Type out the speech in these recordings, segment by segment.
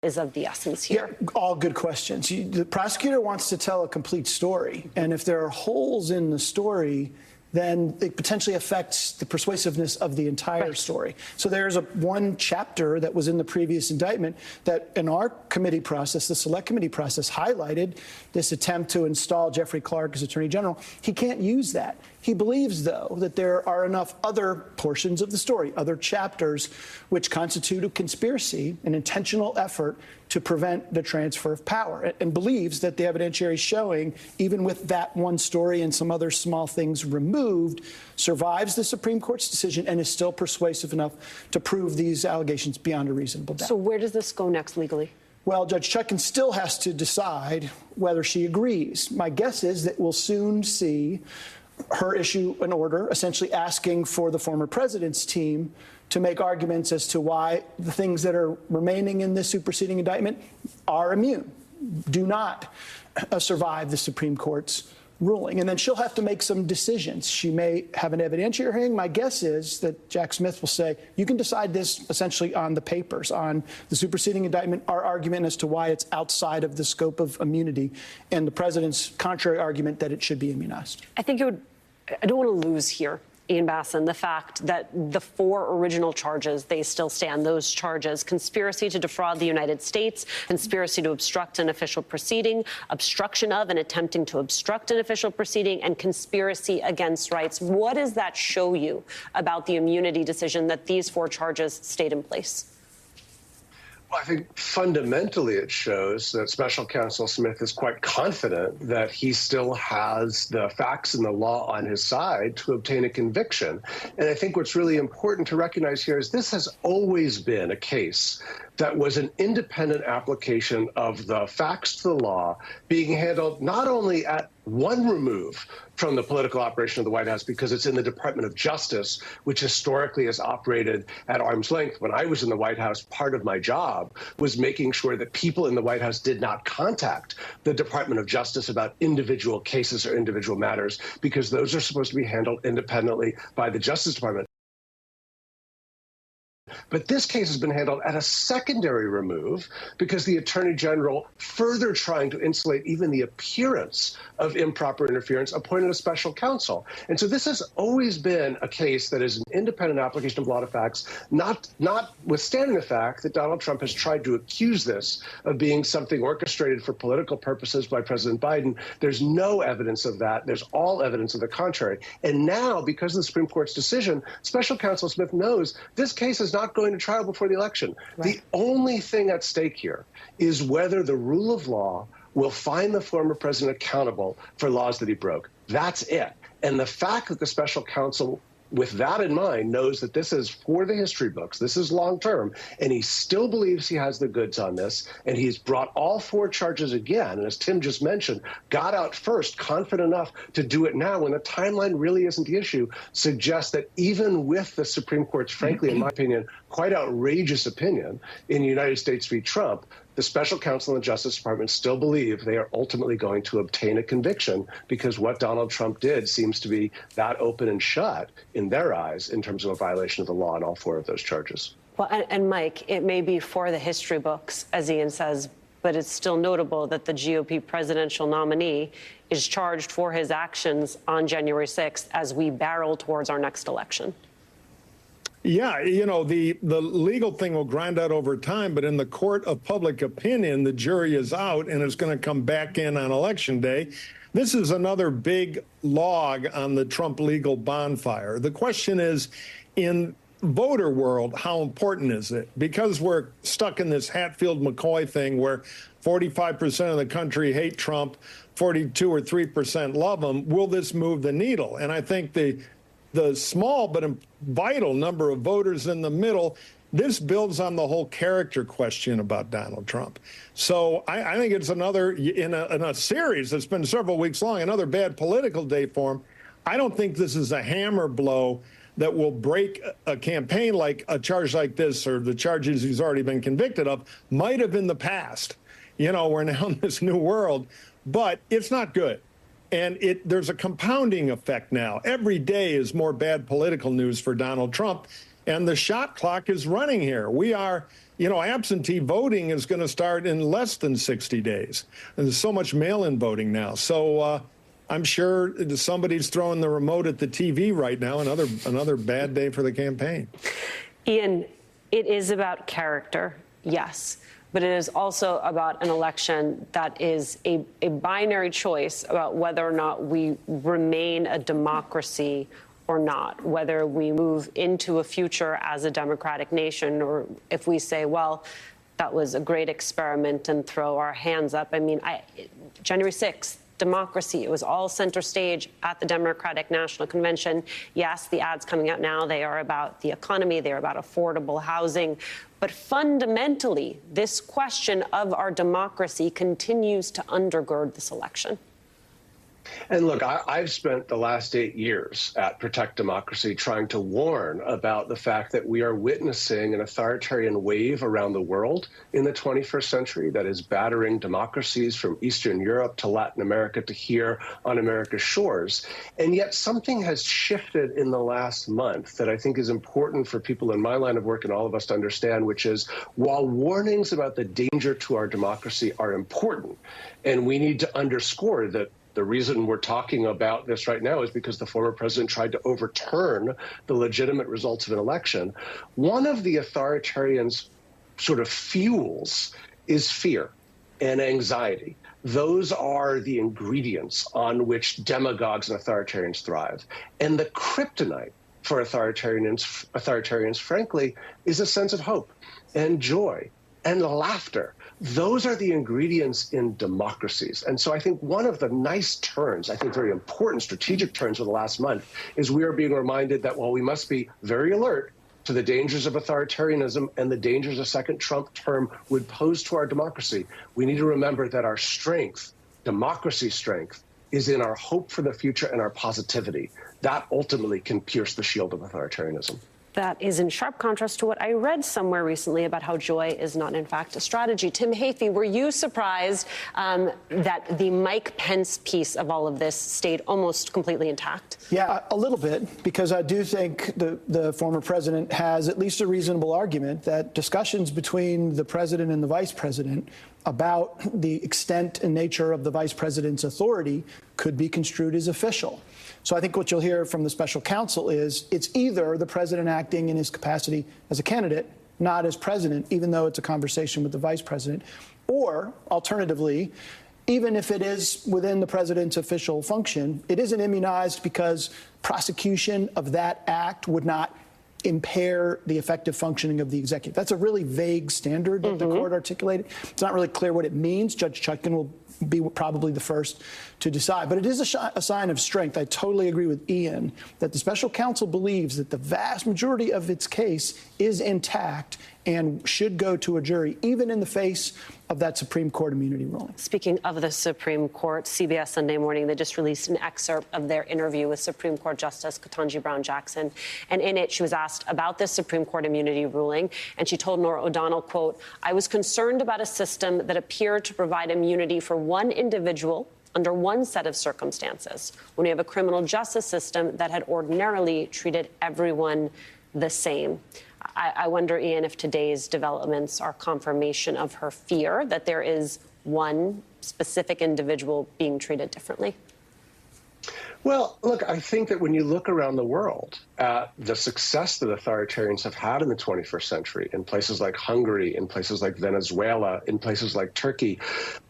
is of the essence here? Yeah, all good questions. The prosecutor wants to tell a complete story, and if there are holes in the story, then it potentially affects the persuasiveness of the entire story. So there's one chapter that was in the previous indictment that in our committee process, the select committee process, highlighted this attempt to install Jeffrey Clark as Attorney General. He can't use that. He believes, though, that there are enough other portions of the story, other chapters, which constitute a conspiracy, an intentional effort to prevent the transfer of power, and believes that the evidentiary showing, even with that one story and some other small things removed, survives the Supreme Court's decision and is still persuasive enough to prove these allegations beyond a reasonable doubt. So where does this go next legally? Well, Judge Chutkan still has to decide whether she agrees. My guess is that we'll soon see her issue an order essentially asking for the former president's team to make arguments as to why the things that are remaining in this superseding indictment are immune, do not survive the Supreme Court's ruling. And then she'll have to make some decisions. She may have an evidentiary hearing. My guess is that Jack Smith will say, you can decide this essentially on the papers, on the superseding indictment, our argument as to why it's outside of the scope of immunity, and the president's contrary argument that it should be immunized. I think I don't want to lose here, Ian Basson, the fact that the 4 original charges, they still stand. Those charges: conspiracy to defraud the United States, conspiracy to obstruct an official proceeding, obstruction of and attempting to obstruct an official proceeding, and conspiracy against rights. What does that show you about the immunity decision that these 4 charges stayed in place? Well, I think fundamentally it shows that Special Counsel Smith is quite confident that he still has the facts and the law on his side to obtain a conviction. And I think what's really important to recognize here is this has always been a case that was an independent application of the facts to the law being handled not only at one remove from the political operation of the White House, because it's in the Department of Justice, which historically has operated at arm's length. When I was in the White House, part of my job was making sure that people in the White House did not contact the Department of Justice about individual cases or individual matters, because those are supposed to be handled independently by the Justice Department. But this case has been handled at a secondary remove because the Attorney General, further trying to insulate even the appearance of improper interference, appointed a special counsel. And so this has always been a case that is an independent application of law to facts, notwithstanding the fact that Donald Trump has tried to accuse this of being something orchestrated for political purposes by President Biden. There's no evidence of that. There's all evidence of the contrary. And now, because of the Supreme Court's decision, Special Counsel Smith knows this case is not going to trial before the election. Right. The only thing at stake here is whether the rule of law will find the former president accountable for laws that he broke. That's it. And the fact that the special counsel, with that in mind, knows that this is for the history books, this is long term, and he still believes he has the goods on this, and he's brought all 4 charges again, and as Tim just mentioned, got out first, confident enough to do it now when the timeline really isn't the issue, suggests that even with the Supreme Court's, frankly, in my opinion, quite outrageous opinion in United States v. Trump, the special counsel and the Justice Department still believe they are ultimately going to obtain a conviction, because what Donald Trump did seems to be that open and shut in their eyes in terms of a violation of the law in all 4 of those charges. Well, and Mike, it may be for the history books, as Ian says, but it's still notable that the GOP presidential nominee is charged for his actions on January 6th as we barrel towards our next election. Yeah, you know, the legal thing will grind out over time, but in the court of public opinion, the jury is out and it's going to come back in on Election Day. This is another big log on the Trump legal bonfire. The question is, in voter world, how important is it? Because we're stuck in this Hatfield-McCoy thing where 45% of the country hate Trump, 42 or 3% love him. Will this move the needle? And I think the small but vital number of voters in the middle, this builds on the whole character question about Donald Trump. So I think it's another, in a series that's been several weeks long, another bad political day for him. I don't think this is a hammer blow that will break a campaign like a charge like this, or the charges he's already been convicted of, might have in the past. You know, we're now in this new world, but it's not good. And there's a compounding effect now. Every day is more bad political news for Donald Trump, and the shot clock is running here. We are, absentee voting is going to start in less than 60 days. And there's so much mail-in voting now. So I'm sure somebody's throwing the remote at the TV right now. Another bad day for the campaign. Ian, it is about character, yes, but it is also about an election that is a binary choice about whether or not we remain a democracy or not, whether we move into a future as a democratic nation, or if we say, well, that was a great experiment and throw our hands up. I mean, January 6th, democracy, it was all center stage at the Democratic National Convention. Yes, the ads coming out now, they are about the economy, they're about affordable housing. But fundamentally, this question of our democracy continues to undergird this election. And look, I've spent the last 8 years at Protect Democracy trying to warn about the fact that we are witnessing an authoritarian wave around the world in the 21st century that is battering democracies from Eastern Europe to Latin America to here on America's shores. And yet something has shifted in the last month that I think is important for people in my line of work and all of us to understand, which is while warnings about the danger to our democracy are important, and we need to underscore that the reason we're talking about this right now is because the former president tried to overturn the legitimate results of an election. One of the authoritarian's sort of fuels is fear and anxiety. Those are the ingredients on which demagogues and authoritarians thrive. And the kryptonite for authoritarians, frankly, is a sense of hope and joy and laughter. Those are the ingredients in democracies. And so I think one of the nice turns, I think very important strategic turns of the last month, is we are being reminded that while we must be very alert to the dangers of authoritarianism and the dangers a second Trump term would pose to our democracy, we need to remember that our strength, democracy's strength, is in our hope for the future and our positivity. That ultimately can pierce the shield of authoritarianism. That is in sharp contrast to what I read somewhere recently about how joy is not, in fact, a strategy. Tim Hafey, were you surprised that the Mike Pence piece of all of this stayed almost completely intact? Yeah, a little bit, because I do think the former president has at least a reasonable argument that discussions between the president and the vice president about the extent and nature of the vice president's authority could be construed as official. So I think what you'll hear from the special counsel is it's either the president acting in his capacity as a candidate, not as president, even though it's a conversation with the vice president, or alternatively, even if it is within the president's official function, it isn't immunized because prosecution of that act would not impair the effective functioning of the executive. That's a really vague standard that the court articulated. It's not really clear what it means. Judge Chutkan will be probably the first to decide. But it is a sign of strength. I totally agree with Ian that the special counsel believes that the vast majority of its case is intact and should go to a jury, even in the face of that Supreme Court immunity ruling. Speaking of the Supreme Court, CBS Sunday Morning, they just released an excerpt of their interview with Supreme Court Justice Ketanji Brown Jackson. And in it, she was asked about this Supreme Court immunity ruling. And she told Norah O'Donnell, quote, "I was concerned about a system that appeared to provide immunity for one individual under one set of circumstances, when we have a criminal justice system that had ordinarily treated everyone the same." I wonder, Ian, if today's developments are confirmation of her fear that there is one specific individual being treated differently. Well, look, I think that when you look around the world at the success that authoritarians have had in the 21st century, in places like Hungary, in places like Venezuela, in places like Turkey,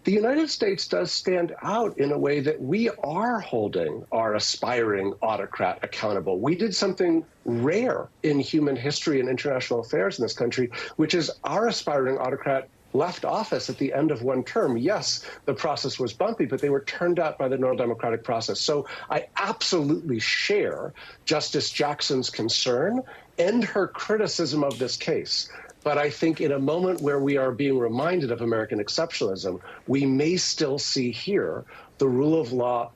the United States does stand out in a way that we are holding our aspiring autocrat accountable. We did something rare in human history and international affairs in this country, which is our aspiring autocrat left office at the end of one term. Yes, the process was bumpy, but they were turned out by the normal democratic process. So I absolutely share Justice Jackson's concern and her criticism of this case. But I think in a moment where we are being reminded of American exceptionalism, we may still see here the rule of law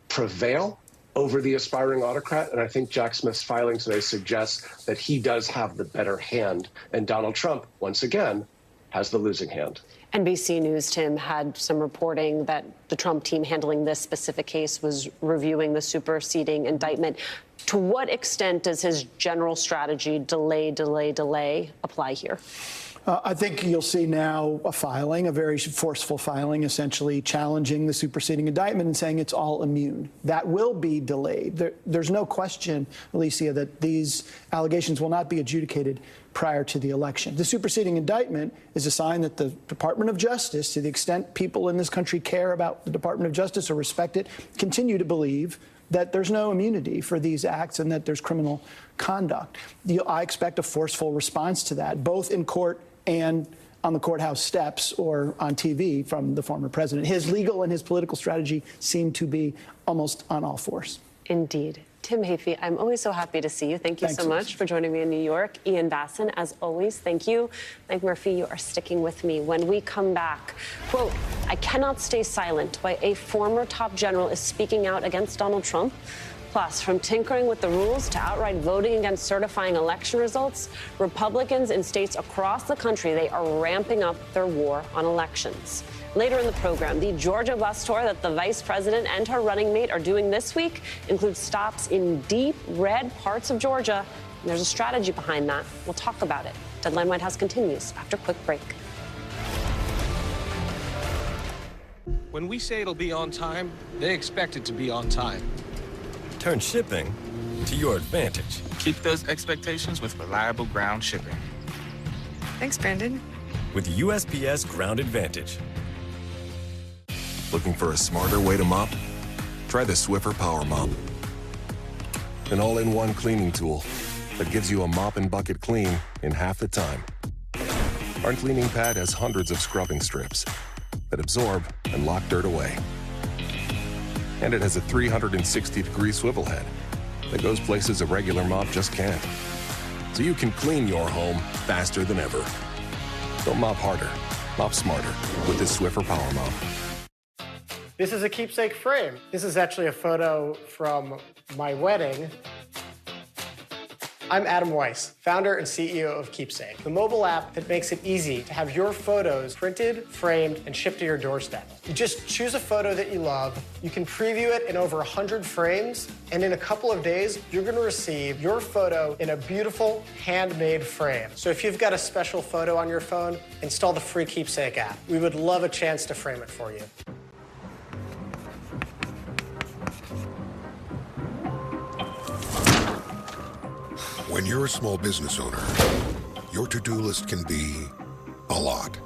prevail over the aspiring autocrat. And I think Jack Smith's filing today suggests that he does have the better hand. And Donald Trump, once again, has the losing hand. NBC News, Tim, had some reporting that the Trump team handling this specific case was reviewing the superseding indictment. To what extent does his general strategy, delay, apply here? I think you'll see now a filing, a very forceful filing, essentially challenging the superseding indictment and saying it's all immune. That will be delayed. There's no question, Alicia, that these allegations will not be adjudicated prior to the election. The superseding indictment is a sign that the Department of Justice, to the extent people in this country care about the Department of Justice or respect it, continue to believe that there's no immunity for these acts and that there's criminal conduct. I expect a forceful response to that, both in court and on the courthouse steps or on TV from the former president. His legal and his political strategy seem to be almost on all fours. Indeed. Tim Hafey, I'm always so happy to see you. Thank you so much for joining me in New York. Ian Basson, as always, thank you. Mike Murphy, you are sticking with me. When we come back, quote, I cannot stay silent. Why a former top general is speaking out against Donald Trump. Plus, from tinkering with the rules to outright voting against certifying election results, Republicans in states across the country, they are ramping up their war on elections. Later in the program, the Georgia bus tour that the vice president and her running mate are doing this week includes stops in deep red parts of Georgia. And there's a strategy behind that. We'll talk about it. Deadline White House continues after a quick break. When we say it'll be on time, they expect it to be on time. Turn shipping to your advantage. Keep those expectations with reliable ground shipping. Thanks, Brandon. With USPS Ground Advantage. Looking for a smarter way to mop? Try the Swiffer Power Mop. An all-in-one cleaning tool that gives you a mop and bucket clean in half the time. Our cleaning pad has hundreds of scrubbing strips that absorb and lock dirt away. And it has a 360-degree swivel head that goes places a regular mop just can't. So you can clean your home faster than ever. Don't mop harder, mop smarter with this Swiffer Power Mop. This is a keepsake frame. This is actually a photo from my wedding. I'm Adam Weiss, founder and CEO of Keepsake, the mobile app that makes it easy to have your photos printed, framed, and shipped to your doorstep. You just choose a photo that you love, you can preview it in over 100 frames, and in a couple of days, you're gonna receive your photo in a beautiful, handmade frame. So if you've got a special photo on your phone, install the free Keepsake app. We would love a chance to frame it for you. When you're a small business owner, your to-do list can be a lot.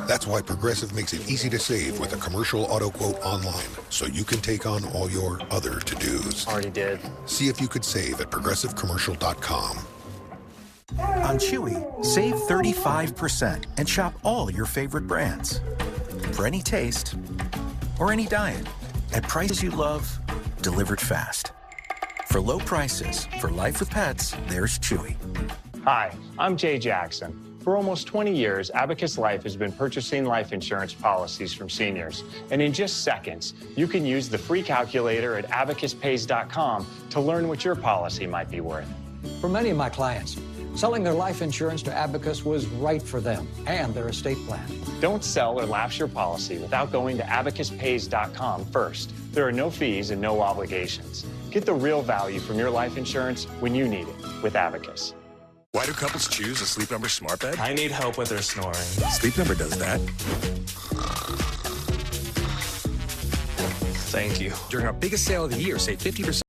That's why Progressive makes it easy to save with a commercial auto quote online, so you can take on all your other to-dos. Already did. See if you could save at progressivecommercial.com. On Chewy, save 35% and shop all your favorite brands. For any taste or any diet, at prices you love, delivered fast. For low prices, for life with pets, there's Chewy. Hi, I'm Jay Jackson. For almost 20 years, Abacus Life has been purchasing life insurance policies from seniors. And in just seconds, you can use the free calculator at abacuspays.com to learn what your policy might be worth. For many of my clients, selling their life insurance to Abacus was right for them and their estate plan. Don't sell or lapse your policy without going to abacuspays.com first. There are no fees and no obligations. Get the real value from your life insurance when you need it with Abacus. Why do couples choose a Sleep Number smart bed? I need help with their snoring. Sleep Number does that. Thank you. During our biggest sale of the year, save 50%.